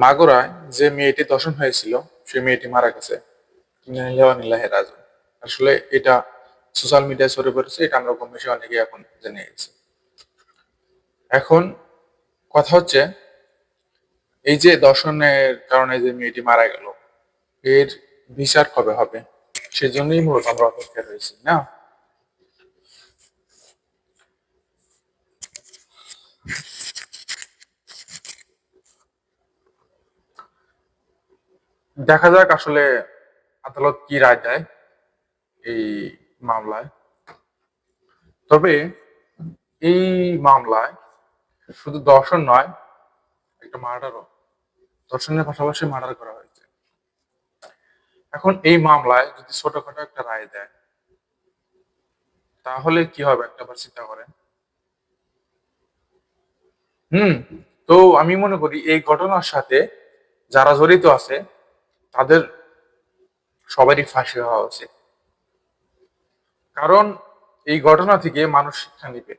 মাগুরায় যে মেয়েটি ধর্ষণ হয়েছিল সেই মেয়েটি মারা গেছে। ইন্না লিল্লাহি ওয়া ইন্না ইলাইহি রাজিউন। আসলে এটা সোশ্যাল মিডিয়ায় ছড়িয়ে পড়েছে, এটা আমরা কম বেশি অনেকে এখন জেনে গেছি। এখন কথা হচ্ছে, এই যে ধর্ষণের কারণে যে মেয়েটি মারা গেল, এর বিচার কবে হবে সেজন্যই মূলত আমরা অপেক্ষায় রয়েছি না। দেখা যাক আসলে আদালত কি রায় দেয় এই মামলায়। তবে এই মামলায় শুধু ধর্ষণ নয়, একটা মার্ডারও, ধর্ষণের পাশাপাশি মার্ডার করা হয়েছে। এখন এই মামলায় যদি ছোটখাটো একটা রায় দেয় তাহলে কি হবে একটাবার চিন্তা করেন। হুম। তো আমি মনে করি এই ঘটনার সাথে যারা জড়িত আছে তাদের সবারই ফাঁসি হওয়া উচিত। কারণ এই ঘটনা থেকে মানুষ শিক্ষা নিবে।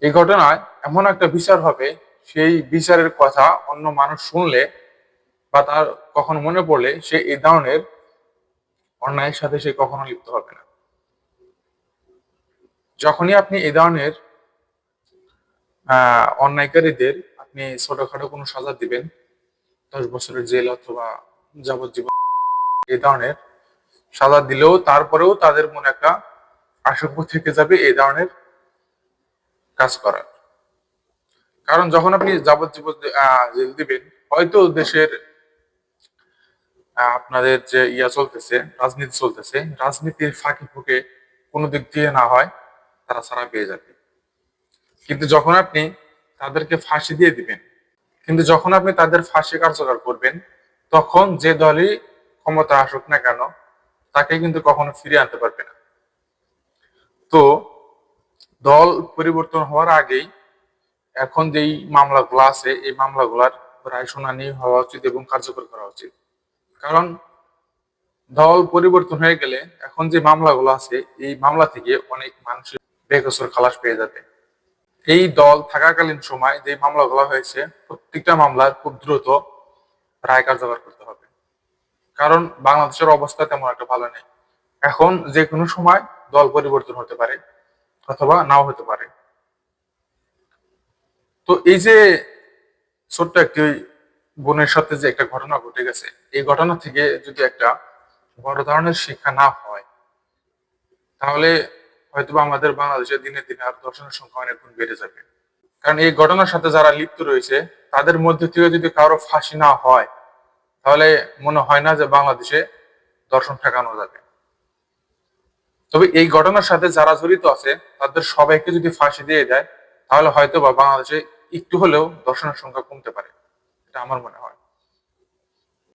এই ঘটনায় এমন একটা বিচার হবে, সেই বিচারের কথা অন্য মানুষ শুনলে বা তার কখনো মনে পড়লে সে এই ধরনের অন্যায়ের সাথে সে কখনো লিপ্ত হবে না। যখনই আপনি এই ধরনের অন্যায়কারীদের আপনি ছোটখাটো কোনো সাজা দিবেন, 10 বছরের জেল অথবা যাবজ্জীবন, এই ধরনের সাজা দিলেও তারপরেও তাদের মনে একটা আশঙ্কা থেকে যাবে এই ধরনের কাজ করার। কারণ যখন আপনি যাবজ্জীবন জেল দিবেন, হয়তো দেশের আপনাদের যে চলতেছে, রাজনীতি চলতেছে, রাজনীতির ফাঁকে ফুঁকে কোনো দিক দিয়ে না হয় তারা ছাড়া পেয়ে যাবে। কিন্তু যখন আপনি তাদেরকে ফাঁসি দিয়ে দিবেন, কিন্তু যখন আপনি তাদের ফাঁসি কার্যকর করবেন, তখন যে দলই ক্ষমতা আসুক না কেন তাকে কিন্তু কখনো ফিরিয়ে আনতে পারবে না। তো দল পরিবর্তন হওয়ার আগেই এখন যেই মামলাগুলো আছে এই মামলাগুলার রায় শুনানি হওয়া উচিত এবং কার্যকর করা উচিত। কারণ দল পরিবর্তন হয়ে গেলে এখন যে মামলাগুলো আছে এই মামলা থেকে অনেক মানুষের বেকসুর খালাস পেয়ে যাবে। এই দল থাকাকালীন সময় যে মামলাগুলো হয়েছে প্রত্যেকটা মামলার খুব দ্রুত রায় কার্যকর করতে হবে। কারণ বাংলাদেশের অবস্থা তেমন একটা ভালো নেই। এখন যে কোনো সময় দল পরিবর্তন হতে পারে অথবা নাও হতে পারে। তো এই যে ছোট্ট একটি বোনের সাথে যে একটা ঘটনা ঘটে গেছে, এই ঘটনা থেকে যদি একটা বড় ধরনের শিক্ষা না হয় তাহলে হয়তোবা আমাদের বাংলাদেশে দিনে দিনে আর ধর্ষণের সংখ্যা অনেক গুণ বেড়ে যাবে। কারণ এই ঘটনার সাথে যারা লিপ্ত রয়েছে তাদের মধ্যে থেকে যদি কারো ফাঁসি না হয় তাহলে মনে হয় না যে বাংলাদেশে ধর্ষণ ঠেকানো যাবে। তবে এই ঘটনার সাথে যারা জড়িত আছে তাদের সবাইকে যদি ফাঁসি দিয়ে দেয় তাহলে হয়তো বা বাংলাদেশে একটু হলেও ধর্ষণের সংখ্যা কমতে পারে, এটা আমার মনে হয়।